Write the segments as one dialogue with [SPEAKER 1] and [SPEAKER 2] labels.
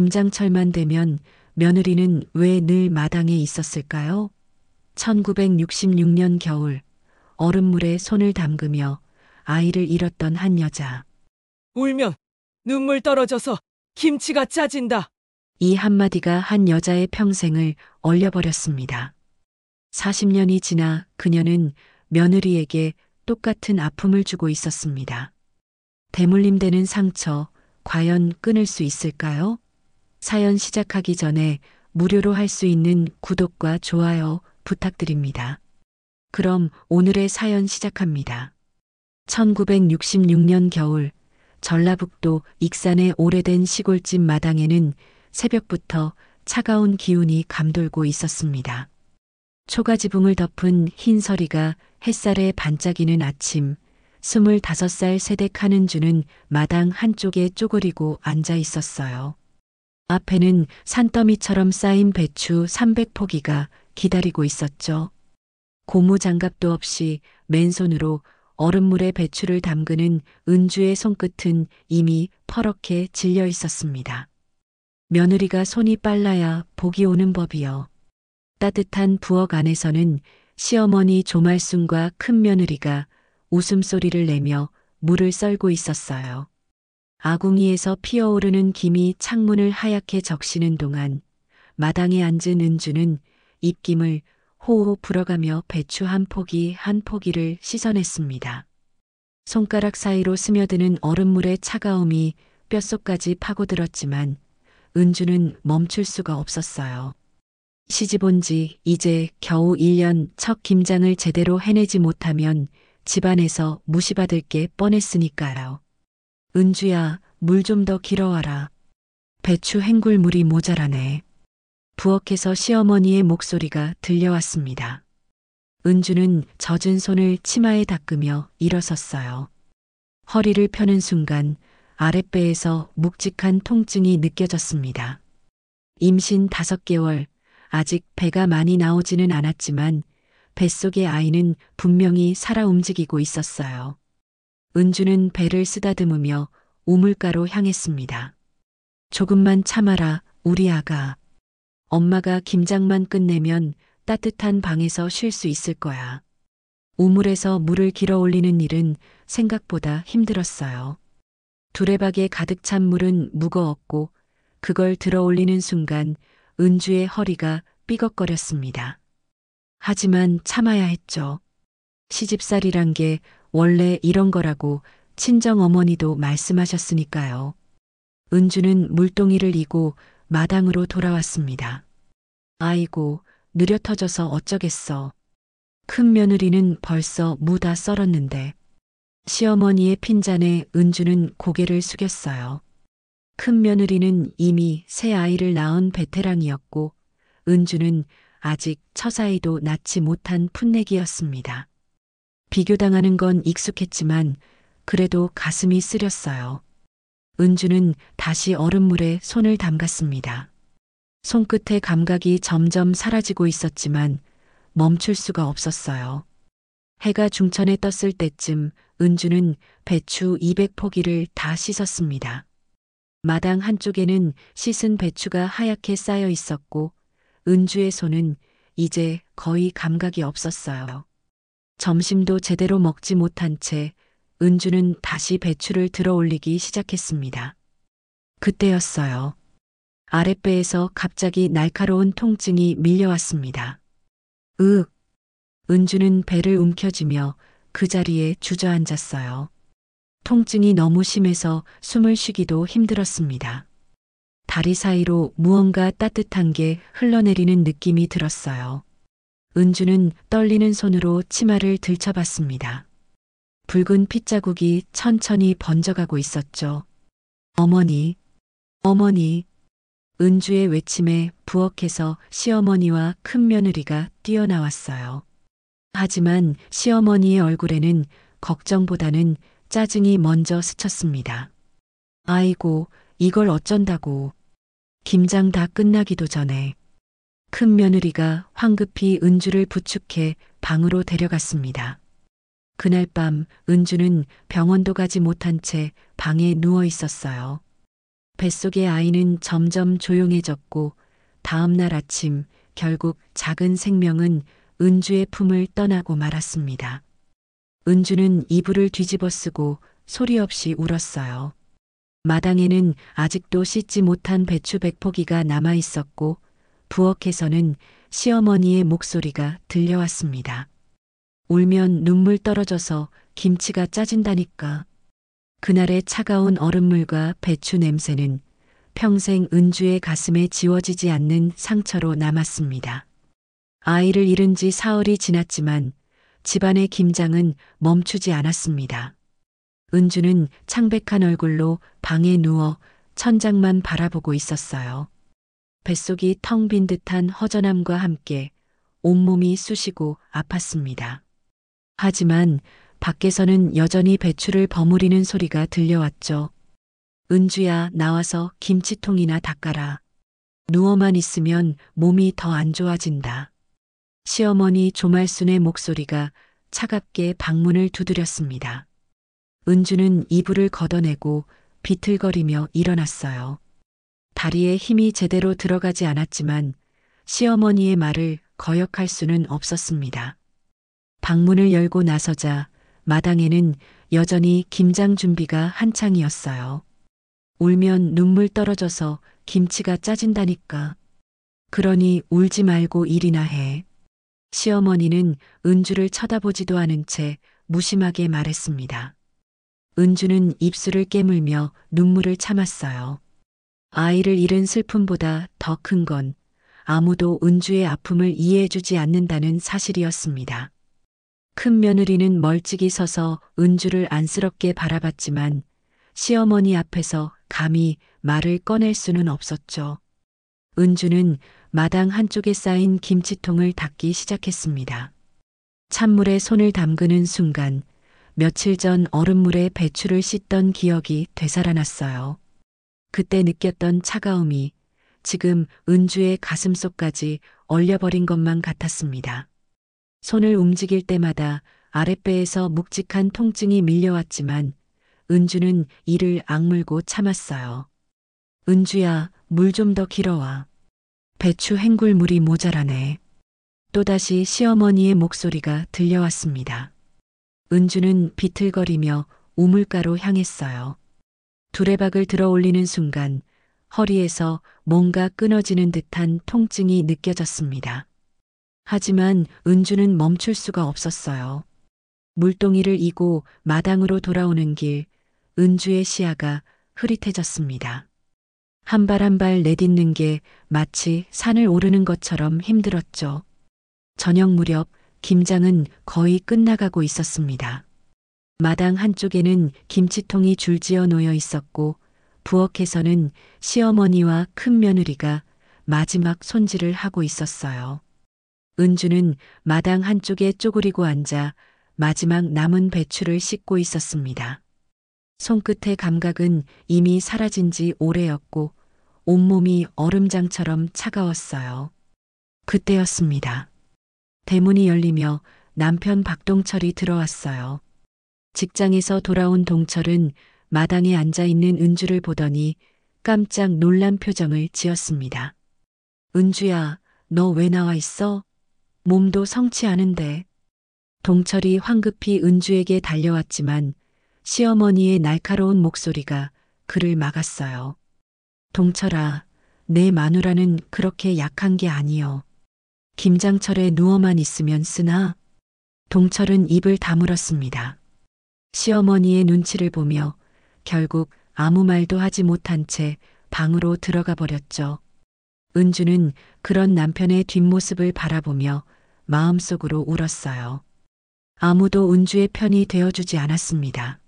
[SPEAKER 1] 김장철만 되면 며느리는 왜 늘 마당에 있었을까요? 1966년 겨울 얼음물에 손을 담그며 아이를 잃었던 한 여자.
[SPEAKER 2] 울면 눈물 떨어져서 김치가 짜진다.
[SPEAKER 1] 이 한마디가 한 여자의 평생을 얼려버렸습니다. 40년이 지나 그녀는 며느리에게 똑같은 아픔을 주고 있었습니다. 대물림되는 상처, 과연 끊을 수 있을까요? 사연 시작하기 전에 무료로 할 수 있는 구독과 좋아요 부탁드립니다. 그럼 오늘의 사연 시작합니다. 1966년 겨울 전라북도 익산의 오래된 시골집 마당에는 새벽부터 차가운 기운이 감돌고 있었습니다. 초가지붕을 덮은 흰 서리가 햇살에 반짝이는 아침, 25살 세댁 한은주는 마당 한쪽에 쪼그리고 앉아 있었어요. 앞에는 산더미처럼 쌓인 배추 300포기가 기다리고 있었죠. 고무장갑도 없이 맨손으로 얼음물에 배추를 담그는 은주의 손끝은 이미 퍼렇게 질려 있었습니다. 며느리가 손이 빨라야 복이 오는 법이요. 따뜻한 부엌 안에서는 시어머니 조말순과 큰며느리가 웃음소리를 내며 물을 썰고 있었어요. 아궁이에서 피어오르는 김이 창문을 하얗게 적시는 동안 마당에 앉은 은주는 입김을 호호 불어가며 배추 한 포기 한 포기를 씻어냈습니다. 손가락 사이로 스며드는 얼음물의 차가움이 뼛속까지 파고들었지만 은주는 멈출 수가 없었어요. 시집 온 지 이제 겨우 1년 첫 김장을 제대로 해내지 못하면 집안에서 무시받을 게 뻔했으니까요. 은주야, 물 좀 더 길어와라. 배추 헹굴 물이 모자라네. 부엌에서 시어머니의 목소리가 들려왔습니다. 은주는 젖은 손을 치마에 닦으며 일어섰어요. 허리를 펴는 순간 아랫배에서 묵직한 통증이 느껴졌습니다. 임신 5개월, 아직 배가 많이 나오지는 않았지만 뱃속의 아이는 분명히 살아 움직이고 있었어요. 은주는 배를 쓰다듬으며 우물가로 향했습니다. 조금만 참아라, 우리 아가. 엄마가 김장만 끝내면 따뜻한 방에서 쉴 수 있을 거야. 우물에서 물을 길어 올리는 일은 생각보다 힘들었어요. 두레박에 가득 찬 물은 무거웠고 그걸 들어 올리는 순간 은주의 허리가 삐걱거렸습니다. 하지만 참아야 했죠. 시집살이란 게 원래 이런 거라고 친정어머니도 말씀하셨으니까요. 은주는 물동이를 이고 마당으로 돌아왔습니다. 아이고, 느려 터져서 어쩌겠어. 큰 며느리는 벌써 무 다 썰었는데. 시어머니의 핀잔에 은주는 고개를 숙였어요. 큰 며느리는 이미 새 아이를 낳은 베테랑이었고 은주는 아직 처사이도 낳지 못한 풋내기였습니다. 비교당하는 건 익숙했지만 그래도 가슴이 쓰렸어요. 은주는 다시 얼음물에 손을 담갔습니다. 손끝의 감각이 점점 사라지고 있었지만 멈출 수가 없었어요. 해가 중천에 떴을 때쯤 은주는 배추 200포기를 다 씻었습니다. 마당 한쪽에는 씻은 배추가 하얗게 쌓여 있었고 은주의 손은 이제 거의 감각이 없었어요. 점심도 제대로 먹지 못한 채 은주는 다시 배추를 들어 올리기 시작했습니다. 그때였어요. 아랫배에서 갑자기 날카로운 통증이 밀려왔습니다. 으윽! 은주는 배를 움켜쥐며 그 자리에 주저앉았어요. 통증이 너무 심해서 숨을 쉬기도 힘들었습니다. 다리 사이로 무언가 따뜻한 게 흘러내리는 느낌이 들었어요. 은주는 떨리는 손으로 치마를 들춰봤습니다. 붉은 핏자국이 천천히 번져가고 있었죠. 어머니, 어머니. 은주의 외침에 부엌에서 시어머니와 큰며느리가 뛰어나왔어요. 하지만 시어머니의 얼굴에는 걱정보다는 짜증이 먼저 스쳤습니다. 아이고, 이걸 어쩐다고. 김장 다 끝나기도 전에. 큰며느리가 황급히 은주를 부축해 방으로 데려갔습니다. 그날 밤 은주는 병원도 가지 못한 채 방에 누워 있었어요. 뱃속의 아이는 점점 조용해졌고 다음 날 아침 결국 작은 생명은 은주의 품을 떠나고 말았습니다. 은주는 이불을 뒤집어 쓰고 소리 없이 울었어요. 마당에는 아직도 씻지 못한 배추 100포기가 남아 있었고 부엌에서는 시어머니의 목소리가 들려왔습니다. 울면 눈물 떨어져서 김치가 짜진다니까. 그날의 차가운 얼음물과 배추 냄새는 평생 은주의 가슴에 지워지지 않는 상처로 남았습니다. 아이를 잃은 지 사흘이 지났지만 집안의 김장은 멈추지 않았습니다. 은주는 창백한 얼굴로 방에 누워 천장만 바라보고 있었어요. 뱃속이 텅 빈 듯한 허전함과 함께 온몸이 쑤시고 아팠습니다. 하지만 밖에서는 여전히 배추를 버무리는 소리가 들려왔죠. 은주야, 나와서 김치통이나 닦아라. 누워만 있으면 몸이 더 안 좋아진다. 시어머니 조말순의 목소리가 차갑게 방문을 두드렸습니다. 은주는 이불을 걷어내고 비틀거리며 일어났어요. 다리에 힘이 제대로 들어가지 않았지만 시어머니의 말을 거역할 수는 없었습니다. 방문을 열고 나서자 마당에는 여전히 김장 준비가 한창이었어요. 울면 눈물 떨어져서 김치가 짜진다니까. 그러니 울지 말고 일이나 해. 시어머니는 은주를 쳐다보지도 않은 채 무심하게 말했습니다. 은주는 입술을 깨물며 눈물을 참았어요. 아이를 잃은 슬픔보다 더 큰 건 아무도 은주의 아픔을 이해해주지 않는다는 사실이었습니다. 큰 며느리는 멀찍이 서서 은주를 안쓰럽게 바라봤지만 시어머니 앞에서 감히 말을 꺼낼 수는 없었죠. 은주는 마당 한쪽에 쌓인 김치통을 닦기 시작했습니다. 찬물에 손을 담그는 순간 며칠 전 얼음물에 배추를 씻던 기억이 되살아났어요. 그때 느꼈던 차가움이 지금 은주의 가슴속까지 얼려버린 것만 같았습니다. 손을 움직일 때마다 아랫배에서 묵직한 통증이 밀려왔지만 은주는 이를 악물고 참았어요. 은주야, 물 좀 더 길어와. 배추 헹굴 물이 모자라네. 또다시 시어머니의 목소리가 들려왔습니다. 은주는 비틀거리며 우물가로 향했어요. 두레박을 들어 올리는 순간 허리에서 뭔가 끊어지는 듯한 통증이 느껴졌습니다. 하지만 은주는 멈출 수가 없었어요. 물동이를 이고 마당으로 돌아오는 길, 은주의 시야가 흐릿해졌습니다. 한 발 한 발 내딛는 게 마치 산을 오르는 것처럼 힘들었죠. 저녁 무렵 김장은 거의 끝나가고 있었습니다. 마당 한쪽에는 김치통이 줄지어 놓여 있었고 부엌에서는 시어머니와 큰 며느리가 마지막 손질을 하고 있었어요. 은주는 마당 한쪽에 쪼그리고 앉아 마지막 남은 배추를 씻고 있었습니다. 손끝의 감각은 이미 사라진 지 오래였고 온몸이 얼음장처럼 차가웠어요. 그때였습니다. 대문이 열리며 남편 박동철이 들어왔어요. 직장에서 돌아온 동철은 마당에 앉아있는 은주를 보더니 깜짝 놀란 표정을 지었습니다. 은주야, 너 왜 나와 있어? 몸도 성치 않은데. 동철이 황급히 은주에게 달려왔지만 시어머니의 날카로운 목소리가 그를 막았어요. 동철아, 내 마누라는 그렇게 약한 게 아니여. 김장철에 누워만 있으면 쓰나? 동철은 입을 다물었습니다. 시어머니의 눈치를 보며 결국 아무 말도 하지 못한 채 방으로 들어가 버렸죠. 은주는 그런 남편의 뒷모습을 바라보며 마음속으로 울었어요. 아무도 은주의 편이 되어주지 않았습니다.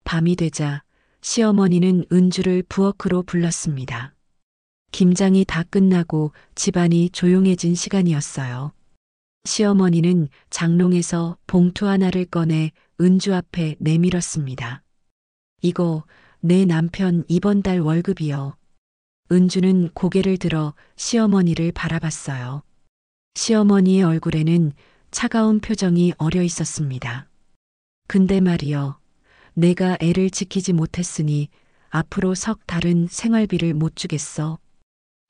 [SPEAKER 1] 밤이 되자 시어머니는 은주를 부엌으로 불렀습니다. 김장이 다 끝나고 집안이 조용해진 시간이었어요. 시어머니는 장롱에서 봉투 하나를 꺼내 은주 앞에 내밀었습니다. 이거 내 남편 이번 달 월급이요. 은주는 고개를 들어 시어머니를 바라봤어요. 시어머니의 얼굴에는 차가운 표정이 어려 있었습니다. 근데 말이여, 내가 애를 지키지 못했으니 앞으로 석 달은 생활비를 못 주겠어.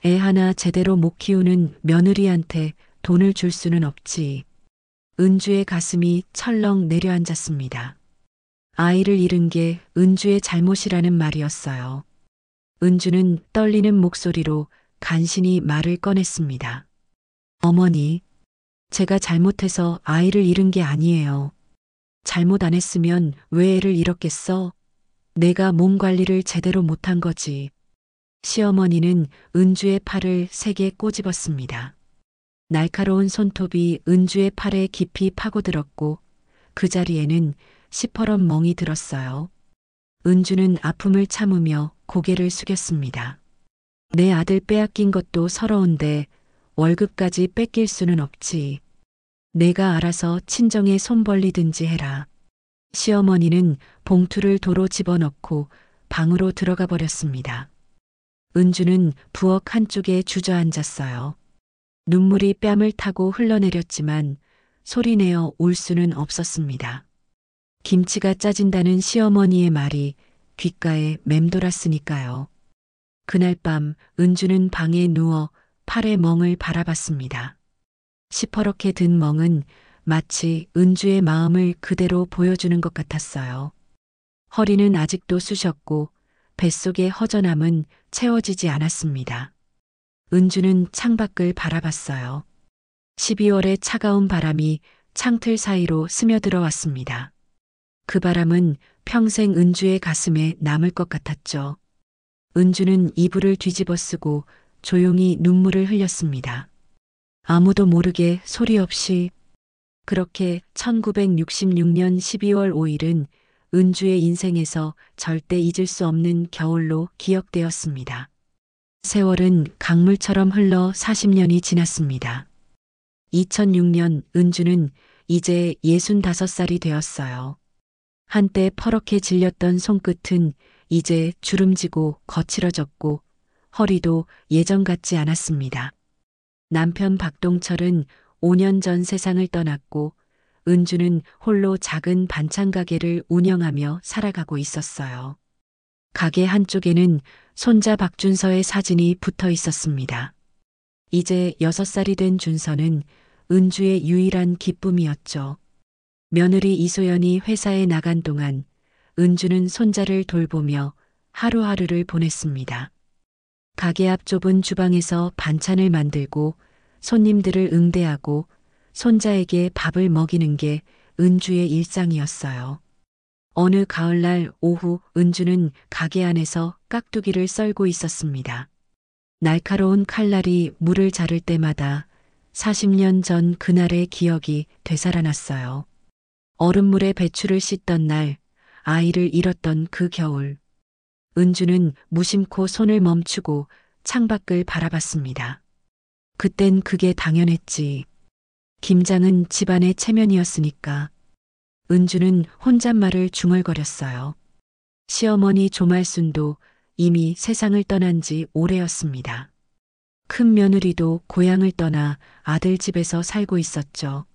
[SPEAKER 1] 애 하나 제대로 못 키우는 며느리한테 돈을 줄 수는 없지. 은주의 가슴이 철렁 내려앉았습니다. 아이를 잃은 게 은주의 잘못이라는 말이었어요. 은주는 떨리는 목소리로 간신히 말을 꺼냈습니다. 어머니, 제가 잘못해서 아이를 잃은 게 아니에요. 잘못 안 했으면 왜 애를 잃었겠어? 내가 몸 관리를 제대로 못한 거지. 시어머니는 은주의 팔을 세게 꼬집었습니다. 날카로운 손톱이 은주의 팔에 깊이 파고들었고 그 자리에는 시퍼런 멍이 들었어요. 은주는 아픔을 참으며 고개를 숙였습니다. 내 아들 빼앗긴 것도 서러운데 월급까지 뺏길 수는 없지. 내가 알아서 친정에 손 벌리든지 해라. 시어머니는 봉투를 도로 집어넣고 방으로 들어가 버렸습니다. 은주는 부엌 한쪽에 주저앉았어요. 눈물이 뺨을 타고 흘러내렸지만 소리내어 울 수는 없었습니다. 김치가 짜진다는 시어머니의 말이 귓가에 맴돌았으니까요. 그날 밤 은주는 방에 누워 팔의 멍을 바라봤습니다. 시퍼렇게 든 멍은 마치 은주의 마음을 그대로 보여주는 것 같았어요. 허리는 아직도 쑤셨고 뱃속의 허전함은 채워지지 않았습니다. 은주는 창밖을 바라봤어요. 12월의 차가운 바람이 창틀 사이로 스며들어 왔습니다. 그 바람은 평생 은주의 가슴에 남을 것 같았죠. 은주는 이불을 뒤집어 쓰고 조용히 눈물을 흘렸습니다. 아무도 모르게 소리 없이 그렇게 1966년 12월 5일은 은주의 인생에서 절대 잊을 수 없는 겨울로 기억되었습니다. 세월은 강물처럼 흘러 40년이 지났습니다. 2006년 은주는 이제 65살이 되었어요. 한때 퍼렇게 질렸던 손끝은 이제 주름지고 거칠어졌고 허리도 예전 같지 않았습니다. 남편 박동철은 5년 전 세상을 떠났고 은주는 홀로 작은 반찬 가게를 운영하며 살아가고 있었어요. 가게 한쪽에는 손자 박준서의 사진이 붙어 있었습니다. 이제 6살이 된 준서는 은주의 유일한 기쁨이었죠. 며느리 이소연이 회사에 나간 동안 은주는 손자를 돌보며 하루하루를 보냈습니다. 가게 앞 좁은 주방에서 반찬을 만들고 손님들을 응대하고 손자에게 밥을 먹이는 게 은주의 일상이었어요. 어느 가을날 오후 은주는 가게 안에서 깍두기를 썰고 있었습니다. 날카로운 칼날이 물을 자를 때마다 40년 전 그날의 기억이 되살아났어요. 얼음물에 배추를 씻던 날, 아이를 잃었던 그 겨울. 은주는 무심코 손을 멈추고 창밖을 바라봤습니다. 그땐 그게 당연했지. 김장은 집안의 체면이었으니까. 은주는 혼잣말을 중얼거렸어요. 시어머니 조말순도 이미 세상을 떠난 지 오래였습니다. 큰 며느리도 고향을 떠나 아들 집에서 살고 있었죠.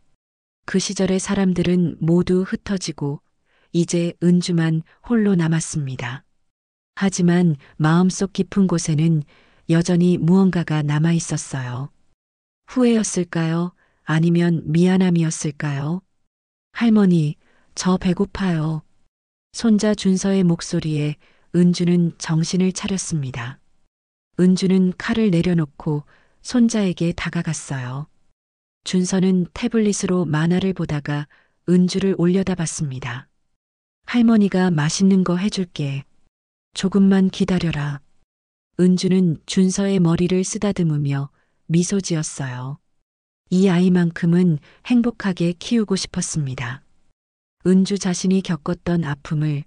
[SPEAKER 1] 그 시절의 사람들은 모두 흩어지고 이제 은주만 홀로 남았습니다. 하지만 마음속 깊은 곳에는 여전히 무언가가 남아 있었어요. 후회였을까요? 아니면 미안함이었을까요? 할머니, 저 배고파요. 손자 준서의 목소리에 은주는 정신을 차렸습니다. 은주는 칼을 내려놓고 손자에게 다가갔어요. 준서는 태블릿으로 만화를 보다가 은주를 올려다봤습니다. 할머니가 맛있는 거 해줄게. 조금만 기다려라. 은주는 준서의 머리를 쓰다듬으며 미소 지었어요. 이 아이만큼은 행복하게 키우고 싶었습니다. 은주 자신이 겪었던 아픔을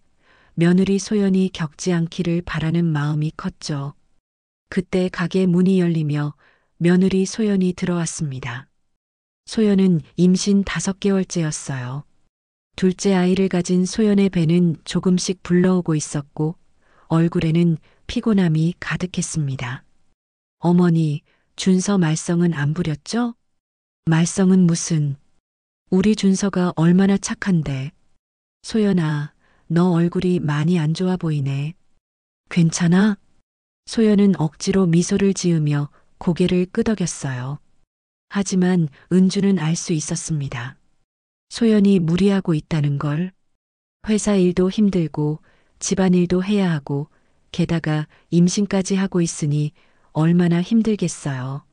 [SPEAKER 1] 며느리 소연이 겪지 않기를 바라는 마음이 컸죠. 그때 가게 문이 열리며 며느리 소연이 들어왔습니다. 소연은 임신 5개월째였어요. 둘째 아이를 가진 소연의 배는 조금씩 불러오고 있었고 얼굴에는 피곤함이 가득했습니다. 어머니, 준서 말썽은 안 부렸죠? 말썽은 무슨. 우리 준서가 얼마나 착한데. 소연아, 너 얼굴이 많이 안 좋아 보이네. 괜찮아? 소연은 억지로 미소를 지으며 고개를 끄덕였어요. 하지만 은주는 알 수 있었습니다. 소연이 무리하고 있다는 걸. 회사 일도 힘들고 집안일도 해야 하고 게다가 임신까지 하고 있으니 얼마나 힘들겠어요.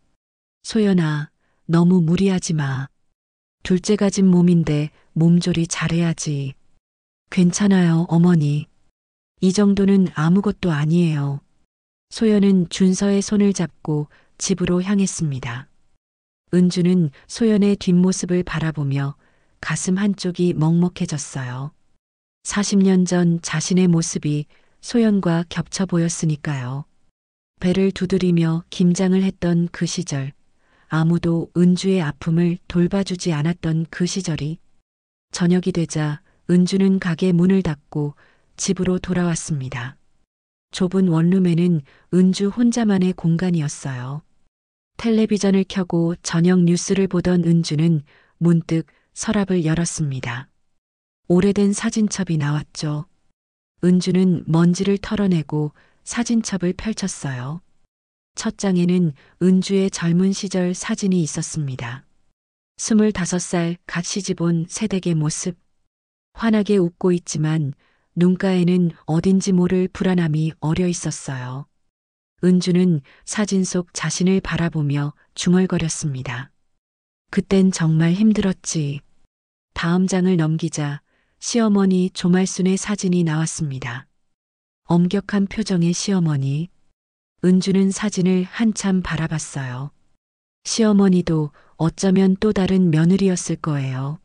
[SPEAKER 1] 소연아, 너무 무리하지 마. 둘째 가진 몸인데 몸조리 잘해야지. 괜찮아요, 어머니. 이 정도는 아무것도 아니에요. 소연은 준서의 손을 잡고 집으로 향했습니다. 은주는 소연의 뒷모습을 바라보며 가슴 한쪽이 먹먹해졌어요. 40년 전 자신의 모습이 소연과 겹쳐 보였으니까요. 배를 두드리며 김장을 했던 그 시절, 아무도 은주의 아픔을 돌봐주지 않았던 그 시절이 저녁이 되자 은주는 가게 문을 닫고 집으로 돌아왔습니다. 좁은 원룸에는 은주 혼자만의 공간이었어요. 텔레비전을 켜고 저녁 뉴스를 보던 은주는 문득 서랍을 열었습니다. 오래된 사진첩이 나왔죠. 은주는 먼지를 털어내고 사진첩을 펼쳤어요. 첫 장에는 은주의 젊은 시절 사진이 있었습니다. 25살 갓 시집온 새댁의 모습. 환하게 웃고 있지만 눈가에는 어딘지 모를 불안함이 어려 있었어요. 은주는 사진 속 자신을 바라보며 중얼거렸습니다. 그땐 정말 힘들었지. 다음 장을 넘기자 시어머니 조말순의 사진이 나왔습니다. 엄격한 표정의 시어머니. 은주는 사진을 한참 바라봤어요. 시어머니도 어쩌면 또 다른 며느리였을 거예요.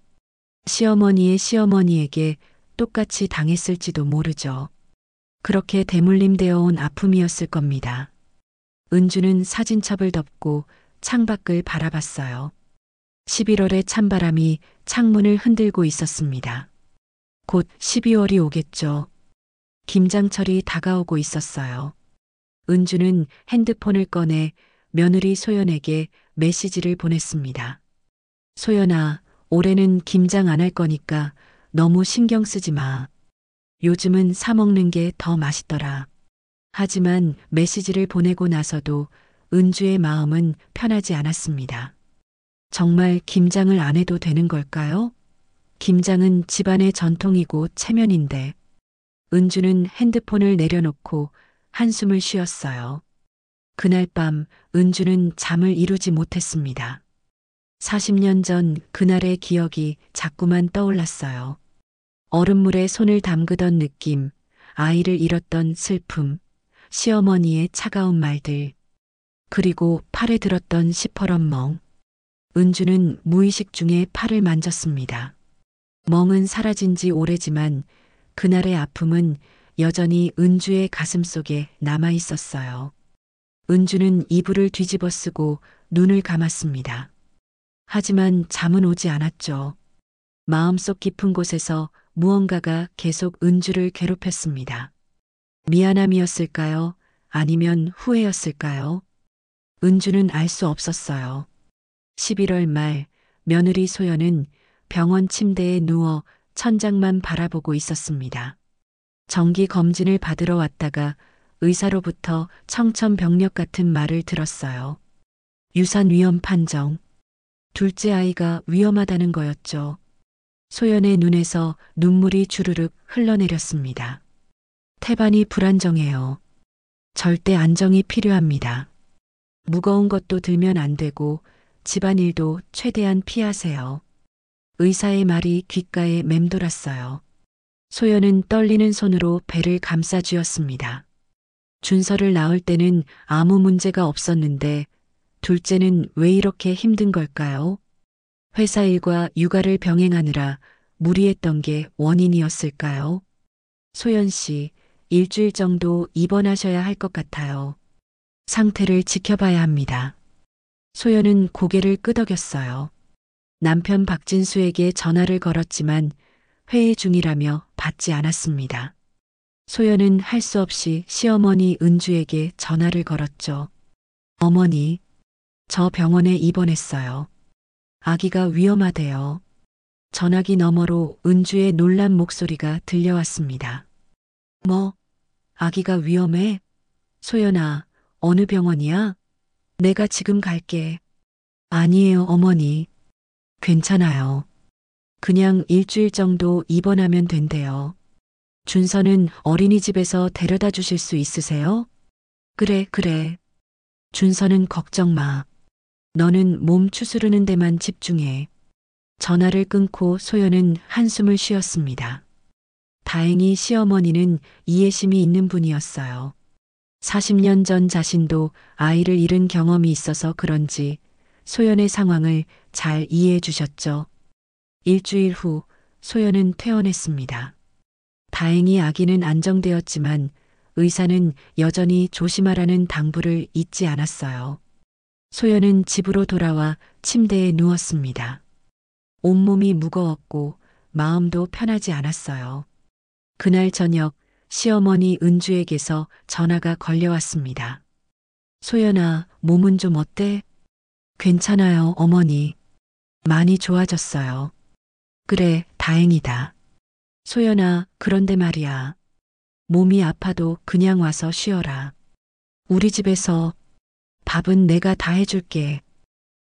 [SPEAKER 1] 시어머니의 시어머니에게 똑같이 당했을지도 모르죠. 그렇게 대물림되어 온 아픔이었을 겁니다. 은주는 사진첩을 덮고 창밖을 바라봤어요. 11월의 찬바람이 창문을 흔들고 있었습니다. 곧 12월이 오겠죠. 김장철이 다가오고 있었어요. 은주는 핸드폰을 꺼내 며느리 소연에게 메시지를 보냈습니다. 소연아, 올해는 김장 안 할 거니까 너무 신경 쓰지 마. 요즘은 사 먹는 게 더 맛있더라. 하지만 메시지를 보내고 나서도 은주의 마음은 편하지 않았습니다. 정말 김장을 안 해도 되는 걸까요? 김장은 집안의 전통이고 체면인데. 은주는 핸드폰을 내려놓고 한숨을 쉬었어요. 그날 밤 은주는 잠을 이루지 못했습니다. 40년 전 그날의 기억이 자꾸만 떠올랐어요. 얼음물에 손을 담그던 느낌, 아이를 잃었던 슬픔, 시어머니의 차가운 말들, 그리고 팔에 들었던 시퍼런 멍. 은주는 무의식 중에 팔을 만졌습니다. 멍은 사라진 지 오래지만 그날의 아픔은 여전히 은주의 가슴 속에 남아 있었어요. 은주는 이불을 뒤집어 쓰고 눈을 감았습니다. 하지만 잠은 오지 않았죠. 마음속 깊은 곳에서 무언가가 계속 은주를 괴롭혔습니다. 미안함이었을까요? 아니면 후회였을까요? 은주는 알 수 없었어요. 11월 말 며느리 소연은 병원 침대에 누워 천장만 바라보고 있었습니다. 정기 검진을 받으러 왔다가 의사로부터 청천벽력 같은 말을 들었어요. 유산 위험 판정. 둘째 아이가 위험하다는 거였죠. 소연의 눈에서 눈물이 주르륵 흘러내렸습니다. 태반이 불안정해요. 절대 안정이 필요합니다. 무거운 것도 들면 안 되고 집안일도 최대한 피하세요. 의사의 말이 귓가에 맴돌았어요. 소연은 떨리는 손으로 배를 감싸 쥐었습니다. 준서를 낳을 때는 아무 문제가 없었는데 둘째는 왜 이렇게 힘든 걸까요? 회사 일과 육아를 병행하느라 무리했던 게 원인이었을까요? 소연 씨, 일주일 정도 입원하셔야 할 것 같아요. 상태를 지켜봐야 합니다. 소연은 고개를 끄덕였어요. 남편 박진수에게 전화를 걸었지만 회의 중이라며 받지 않았습니다. 소연은 할 수 없이 시어머니 은주에게 전화를 걸었죠. 어머니, 저 병원에 입원했어요. 아기가 위험하대요. 전화기 너머로 은주의 놀란 목소리가 들려왔습니다. 뭐? 아기가 위험해? 소연아, 어느 병원이야? 내가 지금 갈게. 아니에요, 어머니. 괜찮아요. 그냥 일주일 정도 입원하면 된대요. 준서는 어린이집에서 데려다 주실 수 있으세요? 그래, 그래. 준서는 걱정 마. 너는 몸 추스르는 데만 집중해. 전화를 끊고 소연은 한숨을 쉬었습니다. 다행히 시어머니는 이해심이 있는 분이었어요. 40년 전 자신도 아이를 잃은 경험이 있어서 그런지 소연의 상황을 잘 이해해 주셨죠. 일주일 후 소연은 퇴원했습니다. 다행히 아기는 안정되었지만 의사는 여전히 조심하라는 당부를 잊지 않았어요. 소연은 집으로 돌아와 침대에 누웠습니다. 온몸이 무거웠고 마음도 편하지 않았어요. 그날 저녁 시어머니 은주에게서 전화가 걸려왔습니다. 소연아, 몸은 좀 어때? 괜찮아요, 어머니. 많이 좋아졌어요. 그래, 다행이다. 소연아, 그런데 말이야. 몸이 아파도 그냥 와서 쉬어라. 우리 집에서 밥은 내가 다 해줄게.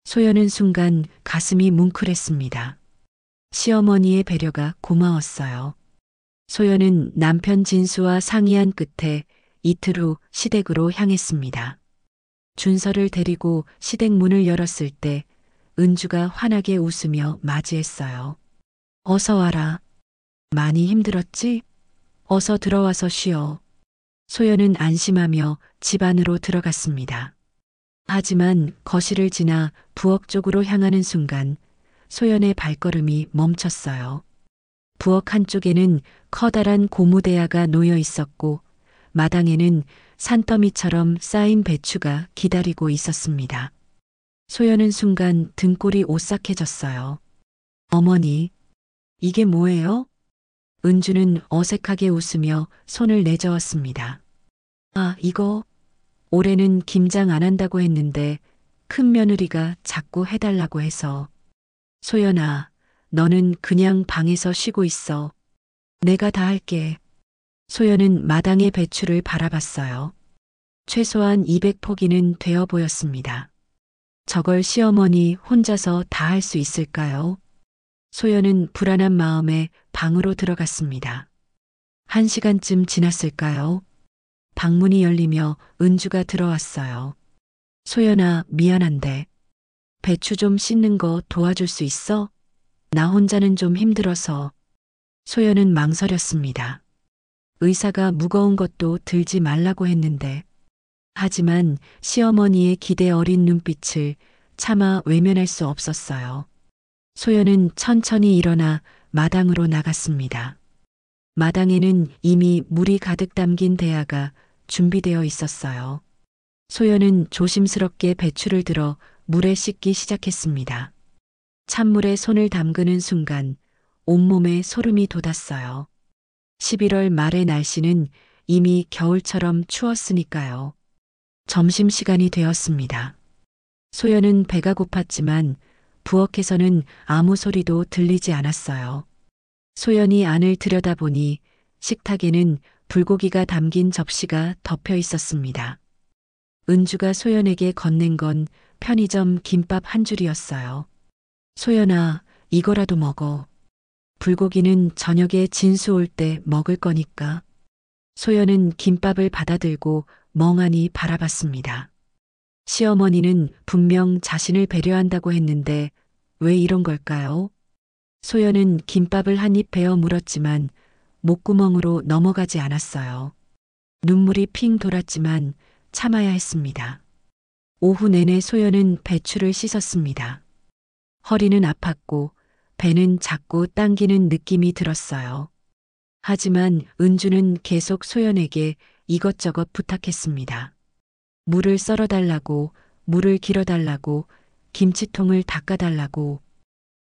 [SPEAKER 1] 소연은 순간 가슴이 뭉클했습니다. 시어머니의 배려가 고마웠어요. 소연은 남편 진수와 상의한 끝에 이틀 후 시댁으로 향했습니다. 준서를 데리고 시댁 문을 열었을 때 은주가 환하게 웃으며 맞이했어요. 어서 와라. 많이 힘들었지? 어서 들어와서 쉬어. 소연은 안심하며 집 안으로 들어갔습니다. 하지만 거실을 지나 부엌 쪽으로 향하는 순간 소연의 발걸음이 멈췄어요. 부엌 한쪽에는 커다란 고무대야가 놓여 있었고 마당에는 산더미처럼 쌓인 배추가 기다리고 있었습니다. 소연은 순간 등골이 오싹해졌어요. 어머니, 이게 뭐예요? 은주는 어색하게 웃으며 손을 내저었습니다. 아, 이거 올해는 김장 안 한다고 했는데 큰 며느리가 자꾸 해달라고 해서. 소연아, 너는 그냥 방에서 쉬고 있어. 내가 다 할게. 소연은 마당의 배추를 바라봤어요. 최소한 200포기는 되어 보였습니다. 저걸 시어머니 혼자서 다 할 수 있을까요? 소연은 불안한 마음에 방으로 들어갔습니다. 1시간쯤 지났을까요? 방문이 열리며 은주가 들어왔어요. 소연아, 미안한데 배추 좀 씻는 거 도와줄 수 있어? 나 혼자는 좀 힘들어서. 소연은 망설였습니다. 의사가 무거운 것도 들지 말라고 했는데. 하지만 시어머니의 기대 어린 눈빛을 차마 외면할 수 없었어요. 소연은 천천히 일어나 마당으로 나갔습니다. 마당에는 이미 물이 가득 담긴 대야가 준비되어 있었어요. 소연은 조심스럽게 배추를 들어 물에 씻기 시작했습니다. 찬물에 손을 담그는 순간 온몸에 소름이 돋았어요. 11월 말의 날씨는 이미 겨울처럼 추웠으니까요. 점심시간이 되었습니다. 소연은 배가 고팠지만 부엌에서는 아무 소리도 들리지 않았어요. 소연이 안을 들여다보니 식탁에는 불고기가 담긴 접시가 덮여 있었습니다. 은주가 소연에게 건넨 건 편의점 김밥 한 줄이었어요. 소연아, 이거라도 먹어. 불고기는 저녁에 진수 올 때 먹을 거니까. 소연은 김밥을 받아들고 멍하니 바라봤습니다. 시어머니는 분명 자신을 배려한다고 했는데 왜 이런 걸까요? 소연은 김밥을 한 입 베어 물었지만 목구멍으로 넘어가지 않았어요. 눈물이 핑 돌았지만 참아야 했습니다. 오후 내내 소연은 배추를 씻었습니다. 허리는 아팠고 배는 자꾸 당기는 느낌이 들었어요. 하지만 은주는 계속 소연에게 이것저것 부탁했습니다. 물을 썰어달라고, 물을 길어달라고, 김치통을 닦아달라고.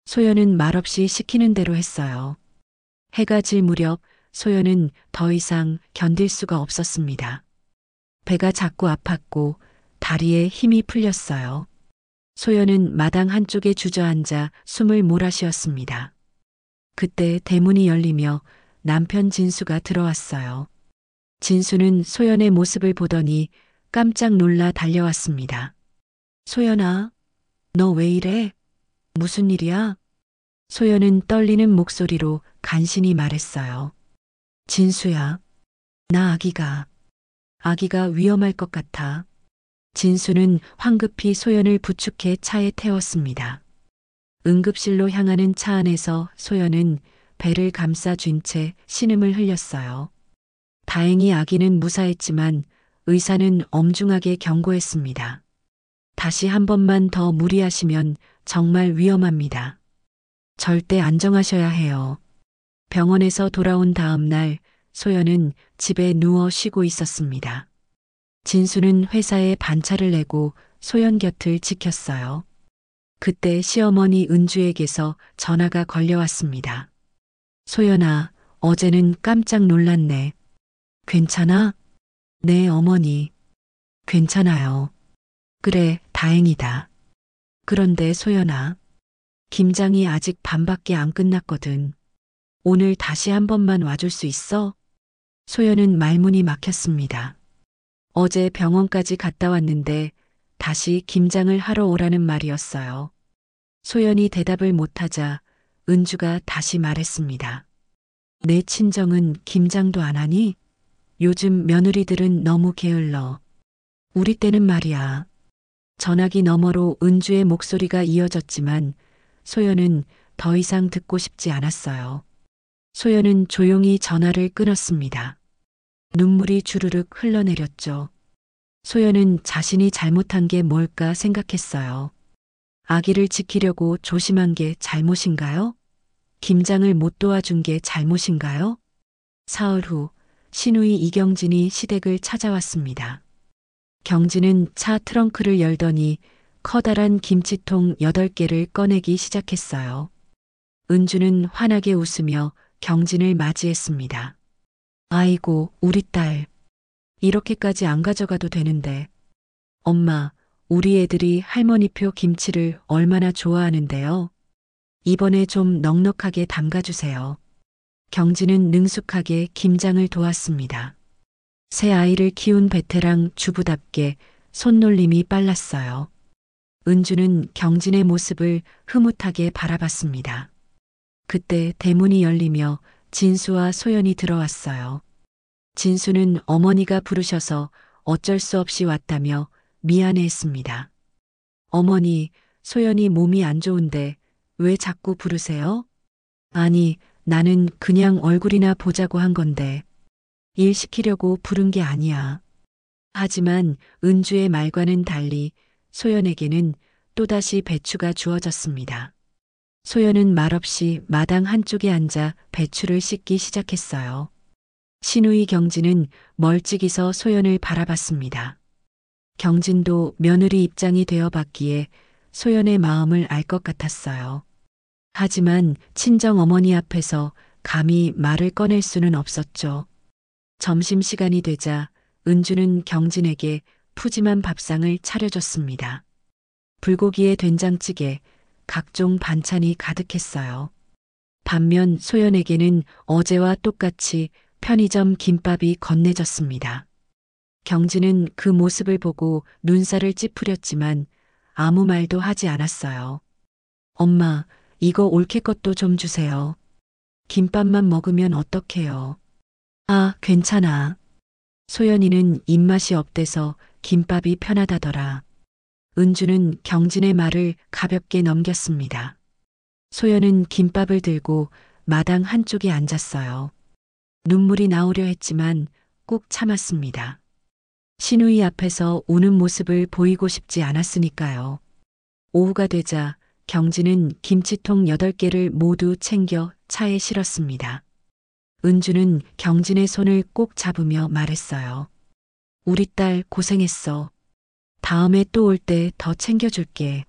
[SPEAKER 1] 소연은 말없이 시키는 대로 했어요. 해가 질 무렵 소연은 더 이상 견딜 수가 없었습니다. 배가 자꾸 아팠고 다리에 힘이 풀렸어요. 소연은 마당 한쪽에 주저앉아 숨을 몰아쉬었습니다. 그때 대문이 열리며 남편 진수가 들어왔어요. 진수는 소연의 모습을 보더니 깜짝 놀라 달려왔습니다. 소연아, 너 왜 이래? 무슨 일이야? 소연은 떨리는 목소리로 간신히 말했어요. 진수야, 나 아기가 위험할 것 같아. 진수는 황급히 소연을 부축해 차에 태웠습니다. 응급실로 향하는 차 안에서 소연은 배를 감싸 쥔 채 신음을 흘렸어요. 다행히 아기는 무사했지만 의사는 엄중하게 경고했습니다. 다시 한 번만 더 무리하시면 정말 위험합니다. 절대 안정하셔야 해요. 병원에서 돌아온 다음 날 소연은 집에 누워 쉬고 있었습니다. 진수는 회사에 반차를 내고 소연 곁을 지켰어요. 그때 시어머니 은주에게서 전화가 걸려왔습니다. 소연아, 어제는 깜짝 놀랐네. 괜찮아? 네, 어머니. 괜찮아요. 그래, 다행이다. 그런데 소연아, 김장이 아직 반밖에 안 끝났거든. 오늘 다시 한 번만 와줄 수 있어? 소연은 말문이 막혔습니다. 어제 병원까지 갔다 왔는데 다시 김장을 하러 오라는 말이었어요. 소연이 대답을 못하자 은주가 다시 말했습니다. 내 친정은 김장도 안 하니? 요즘 며느리들은 너무 게을러. 우리 때는 말이야. 전화기 너머로 은주의 목소리가 이어졌지만 소연은 더 이상 듣고 싶지 않았어요. 소연은 조용히 전화를 끊었습니다. 눈물이 주르륵 흘러내렸죠. 소연은 자신이 잘못한 게 뭘까 생각했어요. 아기를 지키려고 조심한 게 잘못인가요? 김장을 못 도와준 게 잘못인가요? 사흘 후 시누이 이경진이 시댁을 찾아왔습니다. 경진은 차 트렁크를 열더니 커다란 김치통 8개를 꺼내기 시작했어요. 은주는 환하게 웃으며 경진을 맞이했습니다. 아이고, 우리 딸. 이렇게까지 안 가져가도 되는데. 엄마, 우리 애들이 할머니표 김치를 얼마나 좋아하는데요. 이번에 좀 넉넉하게 담가주세요. 경진은 능숙하게 김장을 도왔습니다. 새 아이를 키운 베테랑 주부답게 손놀림이 빨랐어요. 은주는 경진의 모습을 흐뭇하게 바라봤습니다. 그때 대문이 열리며 진수와 소연이 들어왔어요. 진수는 어머니가 부르셔서 어쩔 수 없이 왔다며 미안해했습니다. 어머니, 소연이 몸이 안 좋은데 왜 자꾸 부르세요? 아니, 나는 그냥 얼굴이나 보자고 한 건데 일 시키려고 부른 게 아니야. 하지만 은주의 말과는 달리 소연에게는 또다시 배추가 주어졌습니다. 소연은 말없이 마당 한쪽에 앉아 배추를 씻기 시작했어요. 시누이 경진은 멀찍이서 소연을 바라봤습니다. 경진도 며느리 입장이 되어봤기에 소연의 마음을 알 것 같았어요. 하지만 친정 어머니 앞에서 감히 말을 꺼낼 수는 없었죠. 점심시간이 되자 은주는 경진에게 푸짐한 밥상을 차려줬습니다. 불고기에 된장찌개, 각종 반찬이 가득했어요. 반면 소연에게는 어제와 똑같이 편의점 김밥이 건네졌습니다. 경진은 그 모습을 보고 눈살을 찌푸렸지만 아무 말도 하지 않았어요. 엄마, 이거 올케 것도 좀 주세요. 김밥만 먹으면 어떡해요? 아, 괜찮아. 소연이는 입맛이 없대서 김밥이 편하다더라. 은주는 경진의 말을 가볍게 넘겼습니다. 소연은 김밥을 들고 마당 한쪽에 앉았어요. 눈물이 나오려 했지만 꾹 참았습니다. 시누이 앞에서 우는 모습을 보이고 싶지 않았으니까요. 오후가 되자 경진은 김치통 8개를 모두 챙겨 차에 실었습니다. 은주는 경진의 손을 꼭 잡으며 말했어요. 우리 딸 고생했어. 다음에 또 올 때 더 챙겨줄게.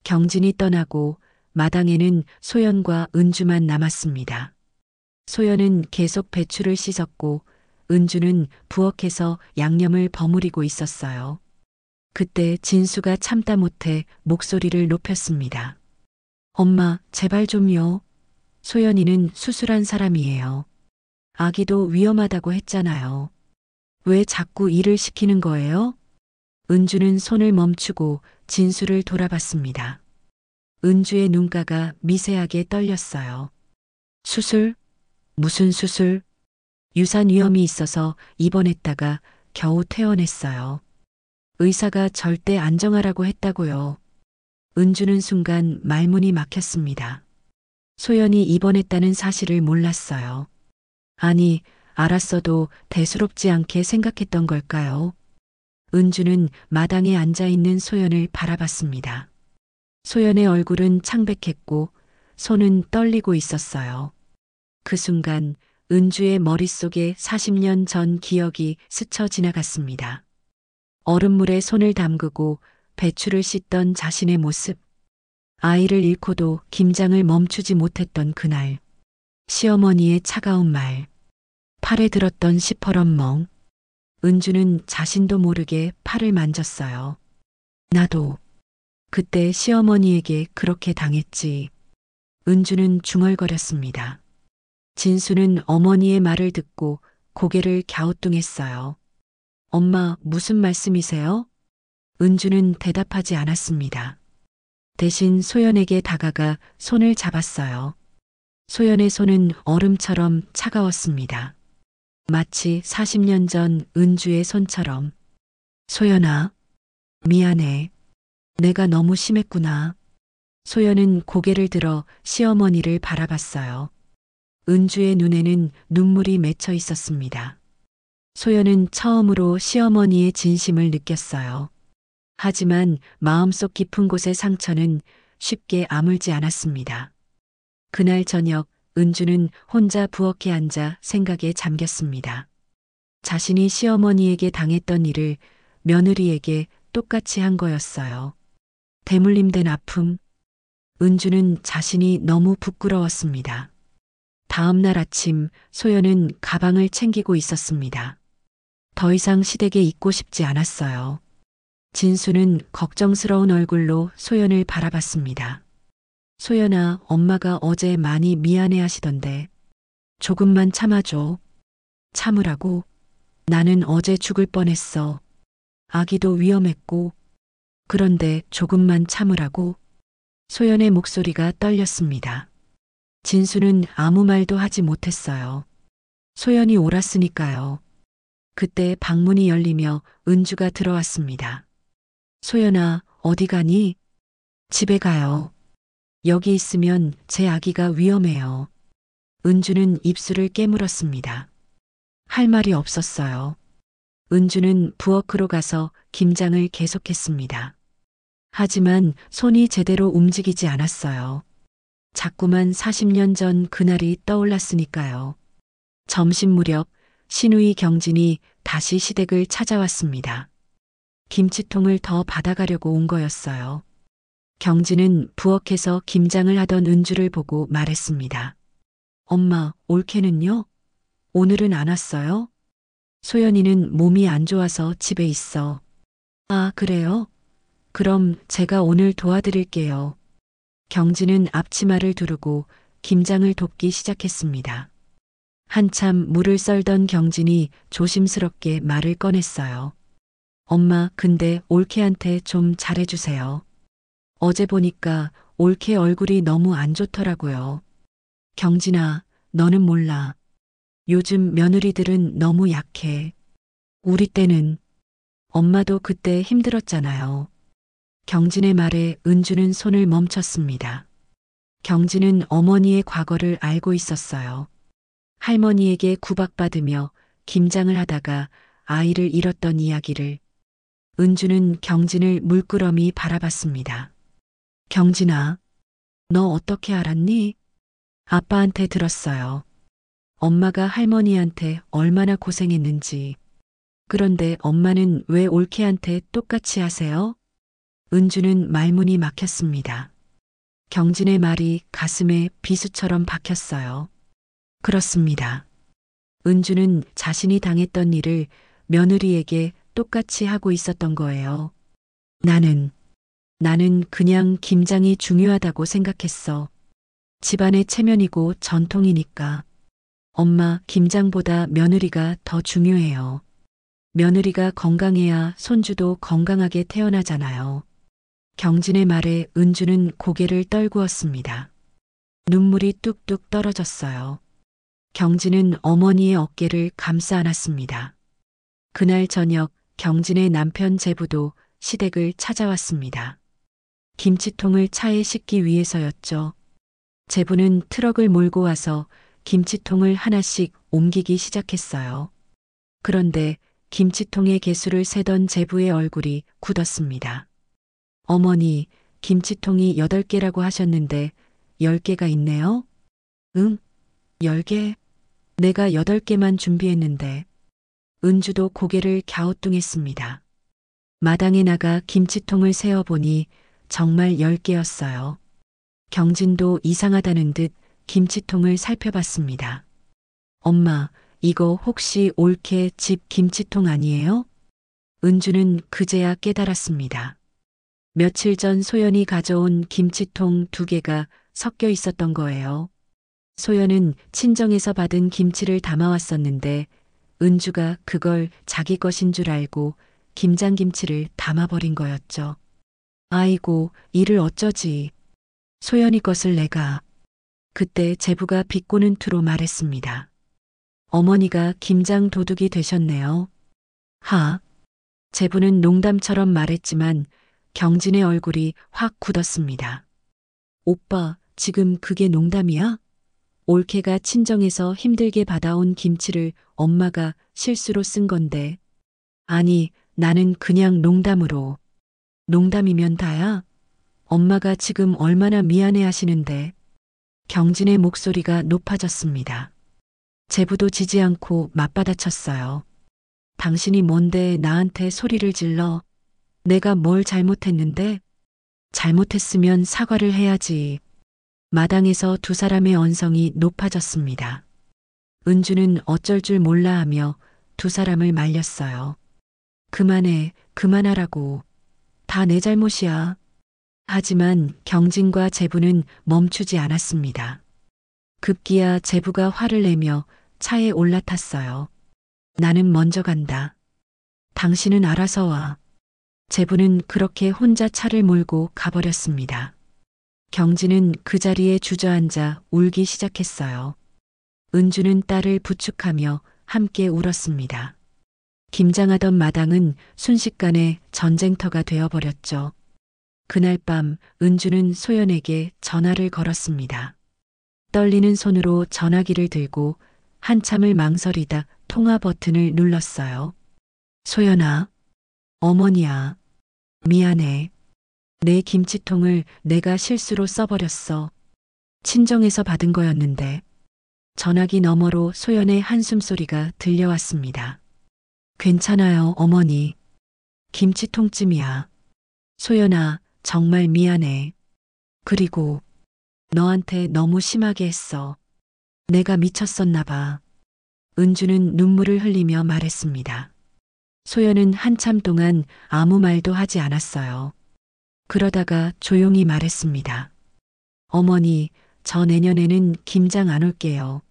[SPEAKER 1] 경진이 떠나고 마당에는 소연과 은주만 남았습니다. 소연은 계속 배추를 씻었고 은주는 부엌에서 양념을 버무리고 있었어요. 그때 진수가 참다 못해 목소리를 높였습니다. 엄마, 제발 좀요. 소연이는 수술한 사람이에요. 아기도 위험하다고 했잖아요. 왜 자꾸 일을 시키는 거예요? 은주는 손을 멈추고 진수를 돌아봤습니다. 은주의 눈가가 미세하게 떨렸어요. 수술? 무슨 수술? 유산 위험이 있어서 입원했다가 겨우 퇴원했어요. 의사가 절대 안정하라고 했다고요. 은주는 순간 말문이 막혔습니다. 소연이 입원했다는 사실을 몰랐어요. 아니, 알았어도 대수롭지 않게 생각했던 걸까요? 은주는 마당에 앉아 있는 소연을 바라봤습니다. 소연의 얼굴은 창백했고 손은 떨리고 있었어요. 그 순간 은주의 머릿속에 40년 전 기억이 스쳐 지나갔습니다. 얼음물에 손을 담그고 배추를 씻던 자신의 모습. 아이를 잃고도 김장을 멈추지 못했던 그날. 시어머니의 차가운 말. 팔에 들었던 시퍼런 멍. 은주는 자신도 모르게 팔을 만졌어요. 나도 그때 시어머니에게 그렇게 당했지. 은주는 중얼거렸습니다. 진수는 어머니의 말을 듣고 고개를 갸우뚱했어요. 엄마, 무슨 말씀이세요? 은주는 대답하지 않았습니다. 대신 소연에게 다가가 손을 잡았어요. 소연의 손은 얼음처럼 차가웠습니다. 마치 40년 전 은주의 손처럼. 소연아, 미안해. 내가 너무 심했구나. 소연은 고개를 들어 시어머니를 바라봤어요. 은주의 눈에는 눈물이 맺혀 있었습니다. 소연은 처음으로 시어머니의 진심을 느꼈어요. 하지만 마음속 깊은 곳의 상처는 쉽게 아물지 않았습니다. 그날 저녁 은주는 혼자 부엌에 앉아 생각에 잠겼습니다. 자신이 시어머니에게 당했던 일을 며느리에게 똑같이 한 거였어요. 대물림된 아픔. 은주는 자신이 너무 부끄러웠습니다. 다음 날 아침 소연은 가방을 챙기고 있었습니다. 더 이상 시댁에 있고 싶지 않았어요. 진수는 걱정스러운 얼굴로 소연을 바라봤습니다. 소연아, 엄마가 어제 많이 미안해 하시던데. 조금만 참아줘. 참으라고? 나는 어제 죽을 뻔했어. 아기도 위험했고. 그런데 조금만 참으라고? 소연의 목소리가 떨렸습니다. 진수는 아무 말도 하지 못했어요. 소연이 옳았으니까요. 그때 방문이 열리며 은주가 들어왔습니다. 소연아, 어디 가니? 집에 가요. 여기 있으면 제 아기가 위험해요. 은주는 입술을 깨물었습니다. 할 말이 없었어요. 은주는 부엌으로 가서 김장을 계속했습니다. 하지만 손이 제대로 움직이지 않았어요. 자꾸만 40년 전 그날이 떠올랐으니까요. 점심 무렵 시누이 경진이 다시 시댁을 찾아왔습니다. 김치통을 더 받아가려고 온 거였어요. 경진은 부엌에서 김장을 하던 은주를 보고 말했습니다. 엄마, 올케는요? 오늘은 안 왔어요? 소연이는 몸이 안 좋아서 집에 있어. 아, 그래요? 그럼 제가 오늘 도와드릴게요. 경진은 앞치마를 두르고 김장을 돕기 시작했습니다. 한참 물을 썰던 경진이 조심스럽게 말을 꺼냈어요. 엄마, 근데 올케한테 좀 잘해주세요. 어제 보니까 올케 얼굴이 너무 안 좋더라고요. 경진아, 너는 몰라. 요즘 며느리들은 너무 약해. 우리 때는 엄마도 그때 힘들었잖아요. 경진의 말에 은주는 손을 멈췄습니다. 경진은 어머니의 과거를 알고 있었어요. 할머니에게 구박받으며 김장을 하다가 아이를 잃었던 이야기를. 은주는 경진을 물끄러미 바라봤습니다. 경진아, 너 어떻게 알았니? 아빠한테 들었어요. 엄마가 할머니한테 얼마나 고생했는지. 그런데 엄마는 왜 올케한테 똑같이 하세요? 은주는 말문이 막혔습니다. 경진의 말이 가슴에 비수처럼 박혔어요. 그렇습니다. 은주는 자신이 당했던 일을 며느리에게 똑같이 하고 있었던 거예요. 나는 그냥 김장이 중요하다고 생각했어. 집안의 체면이고 전통이니까. 엄마, 김장보다 며느리가 더 중요해요. 며느리가 건강해야 손주도 건강하게 태어나잖아요. 경진의 말에 은주는 고개를 떨구었습니다. 눈물이 뚝뚝 떨어졌어요. 경진은 어머니의 어깨를 감싸 안았습니다. 그날 저녁 경진의 남편 제부도 시댁을 찾아왔습니다. 김치통을 차에 싣기 위해서였죠. 제부는 트럭을 몰고 와서 김치통을 하나씩 옮기기 시작했어요. 그런데 김치통의 개수를 세던 제부의 얼굴이 굳었습니다. 어머니, 김치통이 8개라고 하셨는데 10개가 있네요? 응, 10개. 내가 8개만 준비했는데. 은주도 고개를 갸우뚱했습니다. 마당에 나가 김치통을 세어보니 정말 10개였어요. 경진도 이상하다는 듯 김치통을 살펴봤습니다. 엄마, 이거 혹시 올케 집 김치통 아니에요? 은주는 그제야 깨달았습니다. 며칠 전 소연이 가져온 김치통 2개가 섞여 있었던 거예요. 소연은 친정에서 받은 김치를 담아왔었는데 은주가 그걸 자기 것인 줄 알고 김장김치를 담아버린 거였죠. 아이고, 이를 어쩌지. 소연이 것을 내가. 그때 제부가 비꼬는 투로 말했습니다. 어머니가 김장 도둑이 되셨네요. 하. 제부는 농담처럼 말했지만 경진의 얼굴이 확 굳었습니다. 오빠, 지금 그게 농담이야? 올케가 친정에서 힘들게 받아온 김치를 엄마가 실수로 쓴 건데. 아니, 나는 그냥 농담으로. 농담이면 다야? 엄마가 지금 얼마나 미안해 하시는데. 경진의 목소리가 높아졌습니다. 제부도 지지 않고 맞받아쳤어요. 당신이 뭔데 나한테 소리를 질러? 내가 뭘 잘못했는데? 잘못했으면 사과를 해야지. 마당에서 2사람의 언성이 높아졌습니다. 은주는 어쩔 줄 몰라 하며 2사람을 말렸어요. 그만해, 그만하라고. 다 내 잘못이야. 하지만 경진과 제부는 멈추지 않았습니다. 급기야 제부가 화를 내며 차에 올라탔어요. 나는 먼저 간다. 당신은 알아서 와. 제부는 그렇게 혼자 차를 몰고 가버렸습니다. 경진은 그 자리에 주저앉아 울기 시작했어요. 은주는 딸을 부축하며 함께 울었습니다. 김장하던 마당은 순식간에 전쟁터가 되어버렸죠. 그날 밤 은주는 소연에게 전화를 걸었습니다. 떨리는 손으로 전화기를 들고 한참을 망설이다 통화 버튼을 눌렀어요. 소연아, 어머니야, 미안해. 내 김치통을 내가 실수로 써버렸어. 친정에서 받은 거였는데. 전화기 너머로 소연의 한숨소리가 들려왔습니다. 괜찮아요, 어머니. 김치통쯤이야. 소연아, 정말 미안해. 그리고 너한테 너무 심하게 했어. 내가 미쳤었나 봐. 은주는 눈물을 흘리며 말했습니다. 소연은 한참 동안 아무 말도 하지 않았어요. 그러다가 조용히 말했습니다. 어머니, 저 내년에는 김장 안 올게요.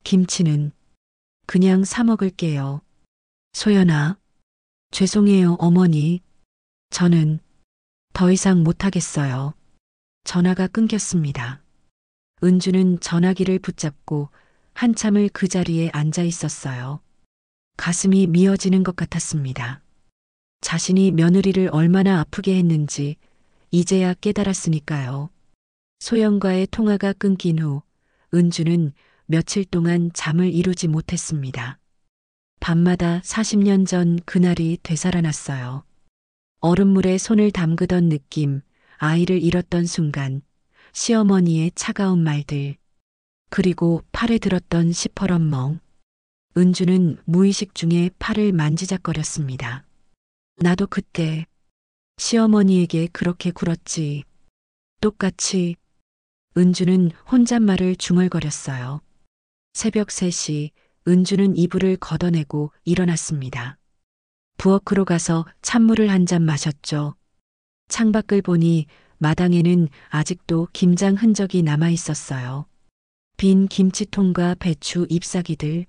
[SPEAKER 1] 김치는 그냥 사 먹을게요. 소연아, 죄송해요, 어머니. 저는 더 이상 못하겠어요. 전화가 끊겼습니다. 은주는 전화기를 붙잡고 한참을 그 자리에 앉아 있었어요. 가슴이 미어지는 것 같았습니다. 자신이 며느리를 얼마나 아프게 했는지 이제야 깨달았으니까요. 소연과의 통화가 끊긴 후 은주는 며칠 동안 잠을 이루지 못했습니다. 밤마다 40년 전 그날이 되살아났어요. 얼음물에 손을 담그던 느낌, 아이를 잃었던 순간, 시어머니의 차가운 말들, 그리고 팔에 들었던 시퍼런 멍. 은주는 무의식 중에 팔을 만지작거렸습니다. 나도 그때 시어머니에게 그렇게 굴었지. 똑같이. 은주는 혼잣말을 중얼거렸어요. 새벽 3시 은주는 이불을 걷어내고 일어났습니다. 부엌으로 가서 찬물을 한 잔 마셨죠. 창밖을 보니 마당에는 아직도 김장 흔적이 남아 있었어요. 빈 김치통과 배추 잎사귀들.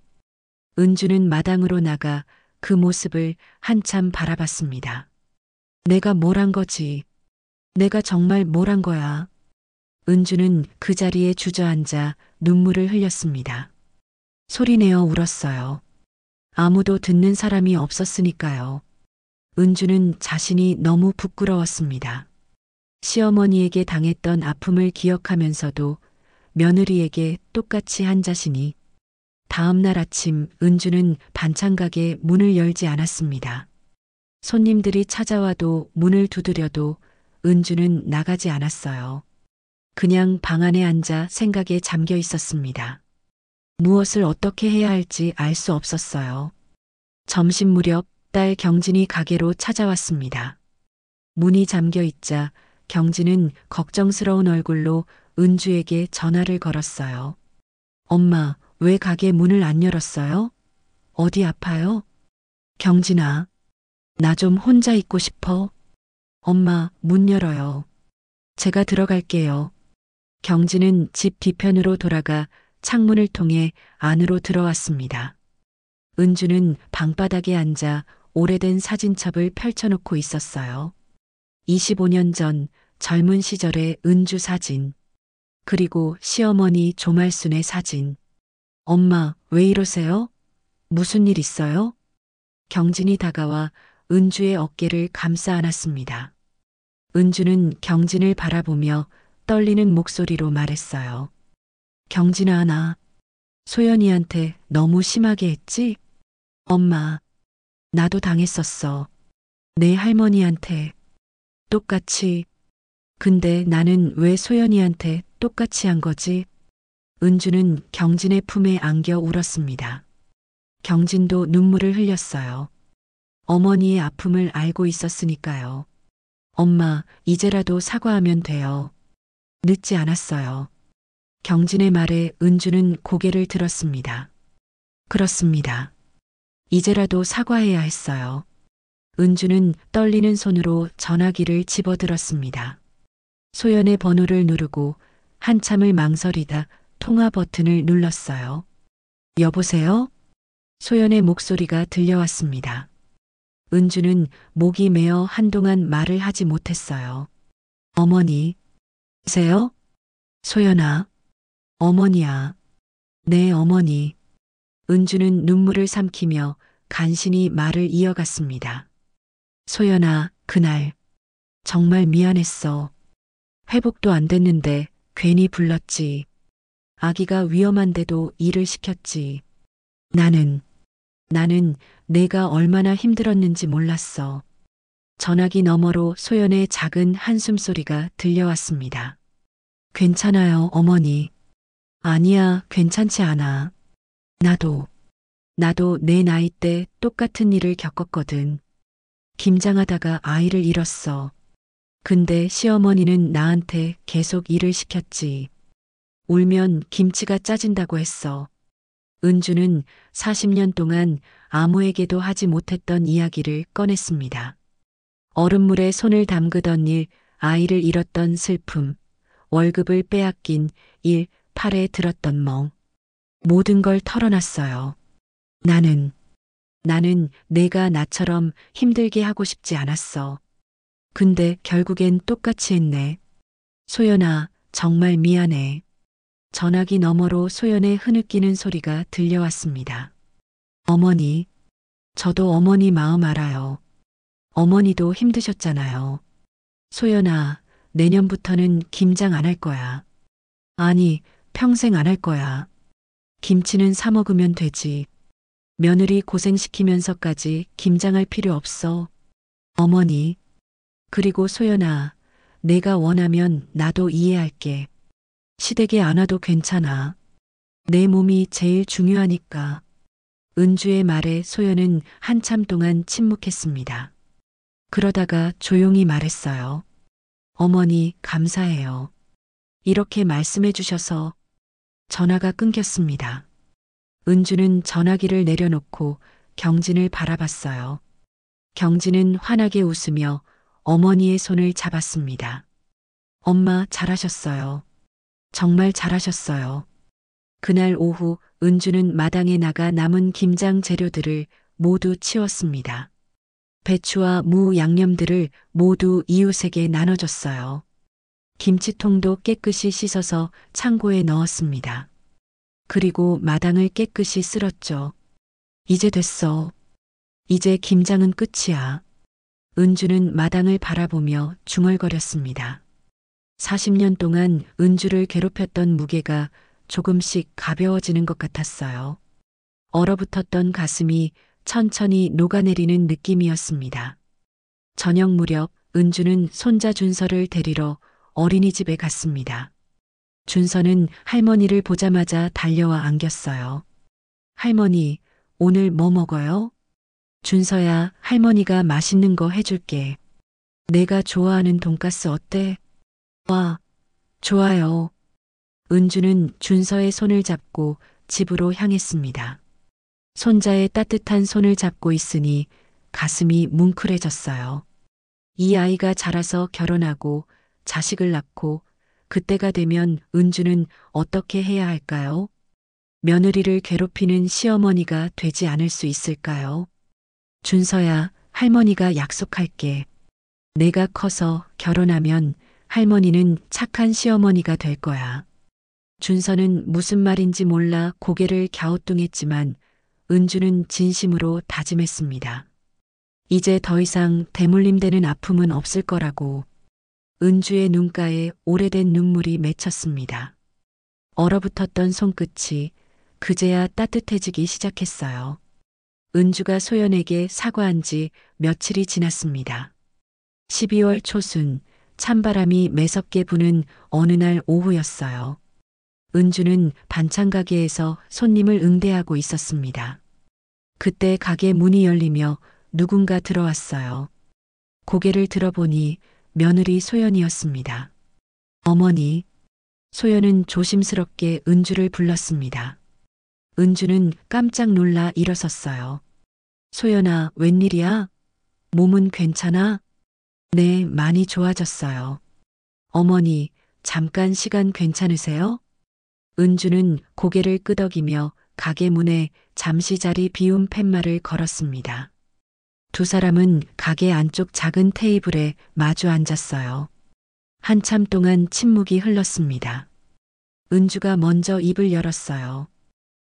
[SPEAKER 1] 은주는 마당으로 나가 그 모습을 한참 바라봤습니다. 내가 뭘 한 거지? 내가 정말 뭘 한 거야? 은주는 그 자리에 주저앉아 눈물을 흘렸습니다. 소리내어 울었어요. 아무도 듣는 사람이 없었으니까요. 은주는 자신이 너무 부끄러웠습니다. 시어머니에게 당했던 아픔을 기억하면서도 며느리에게 똑같이 한 자신이. 다음 날 아침 은주는 반찬가게 문을 열지 않았습니다. 손님들이 찾아와도 문을 두드려도 은주는 나가지 않았어요. 그냥 방 안에 앉아 생각에 잠겨 있었습니다. 무엇을 어떻게 해야 할지 알 수 없었어요. 점심 무렵 딸 경진이 가게로 찾아왔습니다. 문이 잠겨 있자 경진은 걱정스러운 얼굴로 은주에게 전화를 걸었어요. 엄마, 왜 가게 문을 안 열었어요? 어디 아파요? 경진아, 나 좀 혼자 있고 싶어. 엄마, 문 열어요. 제가 들어갈게요. 경진은 집 뒤편으로 돌아가 창문을 통해 안으로 들어왔습니다. 은주는 방바닥에 앉아 오래된 사진첩을 펼쳐놓고 있었어요. 25년 전 젊은 시절의 은주 사진. 그리고 시어머니 조말순의 사진. 엄마, 왜 이러세요? 무슨 일 있어요? 경진이 다가와 은주의 어깨를 감싸 안았습니다. 은주는 경진을 바라보며 떨리는 목소리로 말했어요. 경진아, 나 소연이한테 너무 심하게 했지? 엄마, 나도 당했었어. 내 할머니한테 똑같이. 근데 나는 왜 소연이한테 똑같이 한 거지? 은주는 경진의 품에 안겨 울었습니다. 경진도 눈물을 흘렸어요. 어머니의 아픔을 알고 있었으니까요. 엄마, 이제라도 사과하면 돼요. 늦지 않았어요. 경진의 말에 은주는 고개를 들었습니다. 그렇습니다. 이제라도 사과해야 했어요. 은주는 떨리는 손으로 전화기를 집어들었습니다. 소연의 번호를 누르고 한참을 망설이다 통화 버튼을 눌렀어요. 여보세요? 소연의 목소리가 들려왔습니다. 은주는 목이 메어 한동안 말을 하지 못했어요. 어머니, 세요? 소연아, 어머니야. 네, 어머니. 은주는 눈물을 삼키며 간신히 말을 이어갔습니다. 소연아, 그날 정말 미안했어. 회복도 안 됐는데 괜히 불렀지. 아기가 위험한데도 일을 시켰지. 나는 내가 얼마나 힘들었는지 몰랐어. 전화기 너머로 소연의 작은 한숨 소리가 들려왔습니다. 괜찮아요, 어머니. 아니야, 괜찮지 않아. 나도 내 나이 때 똑같은 일을 겪었거든. 김장하다가 아이를 잃었어. 근데 시어머니는 나한테 계속 일을 시켰지. 울면 김치가 짜진다고 했어. 은주는 40년 동안 아무에게도 하지 못했던 이야기를 꺼냈습니다. 얼음물에 손을 담그던 일, 아이를 잃었던 슬픔, 월급을 빼앗긴 일, 팔에 들었던 멍. 모든 걸 털어놨어요. 나는 내가 나처럼 힘들게 하고 싶지 않았어. 근데 결국엔 똑같이 했네. 소연아, 정말 미안해. 전화기 너머로 소연의 흐느끼는 소리가 들려왔습니다. 어머니, 저도 어머니 마음 알아요. 어머니도 힘드셨잖아요. 소연아, 내년부터는 김장 안 할 거야. 아니, 평생 안 할 거야. 김치는 사 먹으면 되지. 며느리 고생시키면서까지 김장할 필요 없어. 어머니. 그리고 소연아, 내가 원하면 나도 이해할게. 시댁에 안 와도 괜찮아. 내 몸이 제일 중요하니까. 은주의 말에 소연은 한참 동안 침묵했습니다. 그러다가 조용히 말했어요. 어머니, 감사해요. 이렇게 말씀해 주셔서. 전화가 끊겼습니다. 은주는 전화기를 내려놓고 경진을 바라봤어요. 경진은 환하게 웃으며 어머니의 손을 잡았습니다. 엄마, 잘하셨어요. 정말 잘하셨어요. 그날 오후 은주는 마당에 나가 남은 김장 재료들을 모두 치웠습니다. 배추와 무 양념들을 모두 이웃에게 나눠줬어요. 김치통도 깨끗이 씻어서 창고에 넣었습니다. 그리고 마당을 깨끗이 쓸었죠. 이제 됐어. 이제 김장은 끝이야. 은주는 마당을 바라보며 중얼거렸습니다. 40년 동안 은주를 괴롭혔던 무게가 조금씩 가벼워지는 것 같았어요. 얼어붙었던 가슴이 천천히 녹아내리는 느낌이었습니다. 저녁 무렵 은주는 손자 준서를 데리러 어린이집에 갔습니다. 준서는 할머니를 보자마자 달려와 안겼어요. 할머니, 오늘 뭐 먹어요? 준서야, 할머니가 맛있는 거 해줄게. 내가 좋아하는 돈가스 어때? 와, 좋아요. 은주는 준서의 손을 잡고 집으로 향했습니다. 손자의 따뜻한 손을 잡고 있으니 가슴이 뭉클해졌어요. 이 아이가 자라서 결혼하고 자식을 낳고 그때가 되면 은주는 어떻게 해야 할까요? 며느리를 괴롭히는 시어머니가 되지 않을 수 있을까요? 준서야, 할머니가 약속할게. 내가 커서 결혼하면 할머니는 착한 시어머니가 될 거야. 준서는 무슨 말인지 몰라 고개를 갸우뚱했지만 은주는 진심으로 다짐했습니다. 이제 더 이상 대물림되는 아픔은 없을 거라고. 은주의 눈가에 오래된 눈물이 맺혔습니다. 얼어붙었던 손끝이 그제야 따뜻해지기 시작했어요. 은주가 소연에게 사과한 지 며칠이 지났습니다. 12월 초순, 찬바람이 매섭게 부는 어느 날 오후였어요. 은주는 반찬 가게에서 손님을 응대하고 있었습니다. 그때 가게 문이 열리며 누군가 들어왔어요. 고개를 들어보니 며느리 소연이었습니다. 어머니, 소연은 조심스럽게 은주를 불렀습니다. 은주는 깜짝 놀라 일어섰어요. 소연아, 웬일이야? 몸은 괜찮아? 네, 많이 좋아졌어요. 어머니, 잠깐 시간 괜찮으세요? 은주는 고개를 끄덕이며 가게 문에 잠시 자리 비운 팻말을 걸었습니다. 두 사람은 가게 안쪽 작은 테이블에 마주 앉았어요. 한참 동안 침묵이 흘렀습니다. 은주가 먼저 입을 열었어요.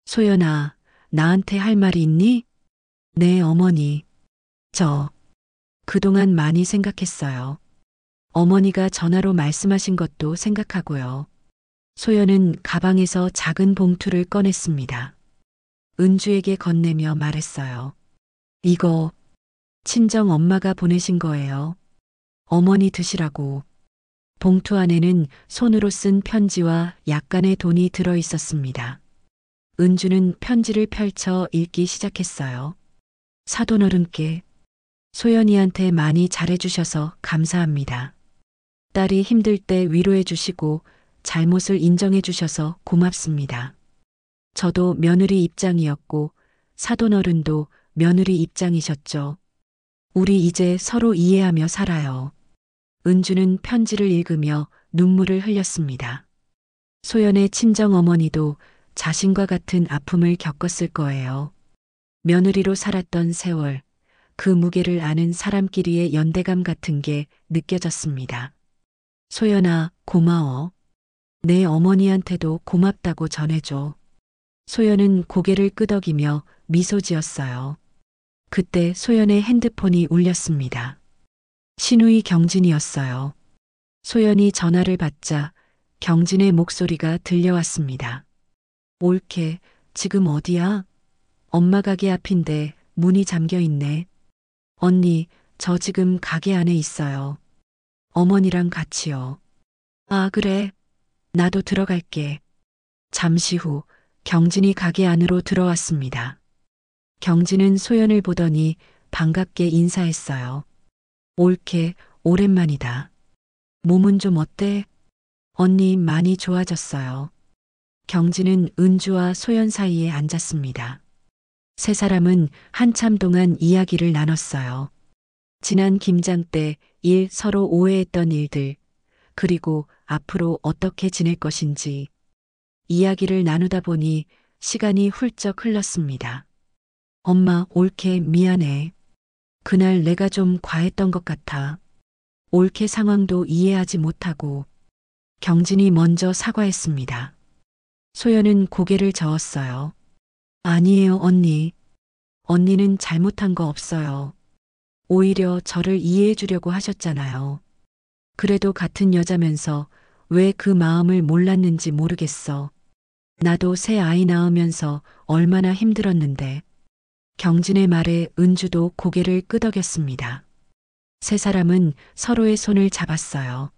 [SPEAKER 1] 소연아, 나한테 할 말이 있니? 네, 어머니. 그동안 많이 생각했어요. 어머니가 전화로 말씀하신 것도 생각하고요. 소연은 가방에서 작은 봉투를 꺼냈습니다. 은주에게 건네며 말했어요. 이거 친정 엄마가 보내신 거예요. 어머니 드시라고. 봉투 안에는 손으로 쓴 편지와 약간의 돈이 들어 있었습니다. 은주는 편지를 펼쳐 읽기 시작했어요. 사돈 어른께 소연이한테 많이 잘해주셔서 감사합니다. 딸이 힘들 때 위로해 주시고 잘못을 인정해 주셔서 고맙습니다. 저도 며느리 입장이었고 사돈 어른도 며느리 입장이셨죠. 우리 이제 서로 이해하며 살아요. 은주는 편지를 읽으며 눈물을 흘렸습니다. 소연의 친정 어머니도 자신과 같은 아픔을 겪었을 거예요. 며느리로 살았던 세월, 그 무게를 아는 사람끼리의 연대감 같은 게 느껴졌습니다. 소연아, 고마워. 내 어머니한테도 고맙다고 전해줘. 소연은 고개를 끄덕이며 미소 지었어요. 그때 소연의 핸드폰이 울렸습니다. 신우이 경진이었어요. 소연이 전화를 받자 경진의 목소리가 들려왔습니다. 올케, 지금 어디야? 엄마 가게 앞인데 문이 잠겨 있네. 언니, 저 지금 가게 안에 있어요. 어머니랑 같이요. 아, 그래. 나도 들어갈게. 잠시 후 경진이 가게 안으로 들어왔습니다. 경진은 소연을 보더니 반갑게 인사했어요. 올케, 오랜만이다. 몸은 좀 어때? 언니 많이 좋아졌어요. 경진은 은주와 소연 사이에 앉았습니다. 세 사람은 한참 동안 이야기를 나눴어요. 지난 김장 때 서로 오해했던 일들, 그리고 앞으로 어떻게 지낼 것인지 이야기를 나누다 보니 시간이 훌쩍 흘렀습니다. 엄마, 올케 미안해. 그날 내가 좀 과했던 것 같아. 올케 상황도 이해하지 못하고 경진이 먼저 사과했습니다. 소연은 고개를 저었어요. 아니에요, 언니. 언니는 잘못한 거 없어요. 오히려 저를 이해해 주려고 하셨잖아요. 그래도 같은 여자면서 왜 그 마음을 몰랐는지 모르겠어. 나도 새 아이 낳으면서 얼마나 힘들었는데. 경진의 말에 은주도 고개를 끄덕였습니다. 세 사람은 서로의 손을 잡았어요.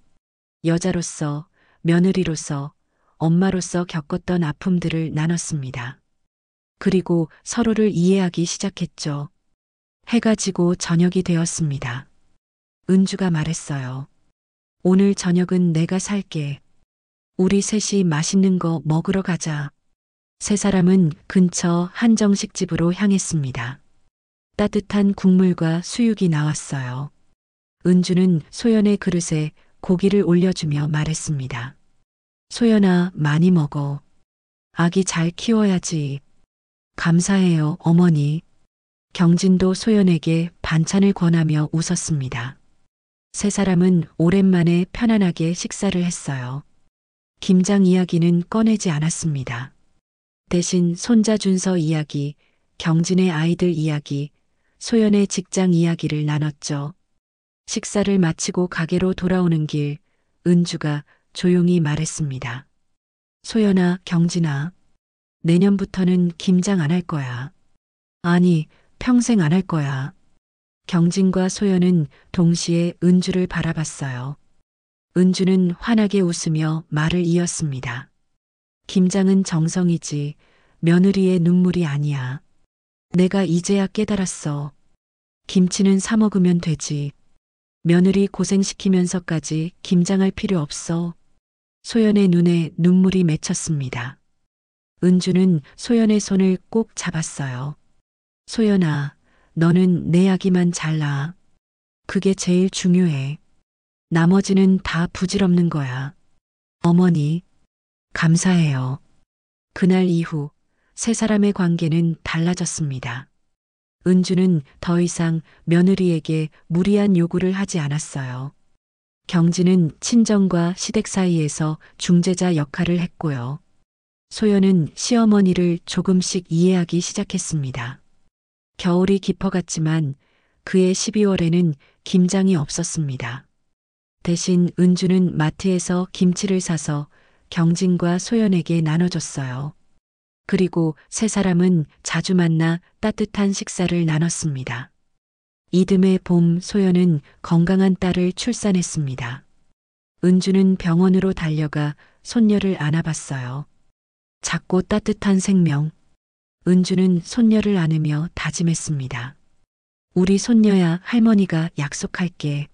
[SPEAKER 1] 여자로서, 며느리로서, 엄마로서 겪었던 아픔들을 나눴습니다. 그리고 서로를 이해하기 시작했죠. 해가 지고 저녁이 되었습니다. 은주가 말했어요. 오늘 저녁은 내가 살게. 우리 셋이 맛있는 거 먹으러 가자. 세 사람은 근처 한정식집으로 향했습니다. 따뜻한 국물과 수육이 나왔어요. 은주는 소연의 그릇에 고기를 올려주며 말했습니다. 소연아, 많이 먹어. 아기 잘 키워야지. 감사해요, 어머니. 경진도 소연에게 반찬을 권하며 웃었습니다. 세 사람은 오랜만에 편안하게 식사를 했어요. 김장 이야기는 꺼내지 않았습니다. 대신 손자 준서 이야기, 경진의 아이들 이야기, 소연의 직장 이야기를 나눴죠. 식사를 마치고 가게로 돌아오는 길, 은주가 조용히 말했습니다. 소연아, 경진아, 내년부터는 김장 안 할 거야. 아니, 평생 안 할 거야. 경진과 소연은 동시에 은주를 바라봤어요. 은주는 환하게 웃으며 말을 이었습니다. 김장은 정성이지 며느리의 눈물이 아니야. 내가 이제야 깨달았어. 김치는 사 먹으면 되지. 며느리 고생시키면서까지 김장할 필요 없어. 소연의 눈에 눈물이 맺혔습니다. 은주는 소연의 손을 꼭 잡았어요. 소연아, 너는 내 아기만 잘 낳아. 그게 제일 중요해. 나머지는 다 부질없는 거야. 어머니, 감사해요. 그날 이후 세 사람의 관계는 달라졌습니다. 은주는 더 이상 며느리에게 무리한 요구를 하지 않았어요. 경진은 친정과 시댁 사이에서 중재자 역할을 했고요. 소연은 시어머니를 조금씩 이해하기 시작했습니다. 겨울이 깊어갔지만 그해 12월에는 김장이 없었습니다. 대신 은주는 마트에서 김치를 사서 경진과 소연에게 나눠줬어요. 그리고 세 사람은 자주 만나 따뜻한 식사를 나눴습니다. 이듬해 봄 소연은 건강한 딸을 출산했습니다. 은주는 병원으로 달려가 손녀를 안아봤어요. 작고 따뜻한 생명. 은주는 손녀를 안으며 다짐했습니다. 우리 손녀야, 할머니가 약속할게.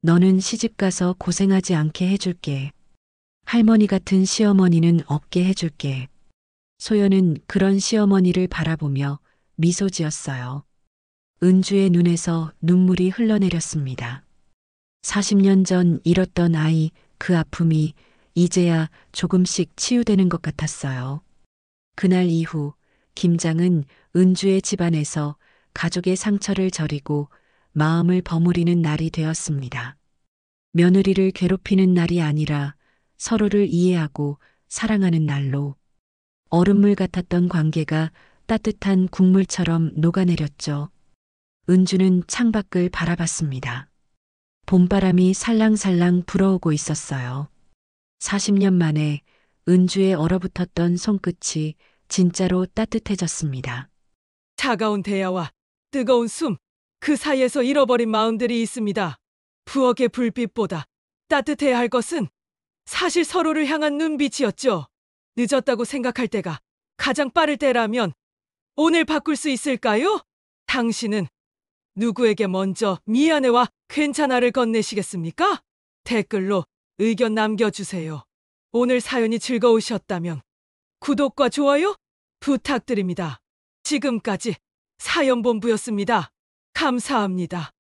[SPEAKER 1] 너는 시집가서 고생하지 않게 해줄게. 할머니 같은 시어머니는 없게 해줄게. 소연은 그런 시어머니를 바라보며 미소 지었어요. 은주의 눈에서 눈물이 흘러내렸습니다. 40년 전 잃었던 아이, 그 아픔이 이제야 조금씩 치유되는 것 같았어요. 그날 이후 김장은 은주의 집안에서 가족의 상처를 저리고 마음을 버무리는 날이 되었습니다. 며느리를 괴롭히는 날이 아니라 서로를 이해하고 사랑하는 날로 얼음물 같았던 관계가 따뜻한 국물처럼 녹아내렸죠. 은주는 창밖을 바라봤습니다. 봄바람이 살랑살랑 불어오고 있었어요. 40년 만에 은주의 얼어붙었던 손끝이 진짜로 따뜻해졌습니다.
[SPEAKER 2] 차가운 대야와 뜨거운 숨, 그 사이에서 잃어버린 마음들이 있습니다. 부엌의 불빛보다 따뜻해야 할 것은 사실 서로를 향한 눈빛이었죠. 늦었다고 생각할 때가 가장 빠를 때라면 오늘 바꿀 수 있을까요? 당신은 누구에게 먼저 미안해와 괜찮아를 건네시겠습니까? 댓글로 의견 남겨주세요. 오늘 사연이 즐거우셨다면 구독과 좋아요 부탁드립니다. 지금까지 사연본부였습니다. 감사합니다.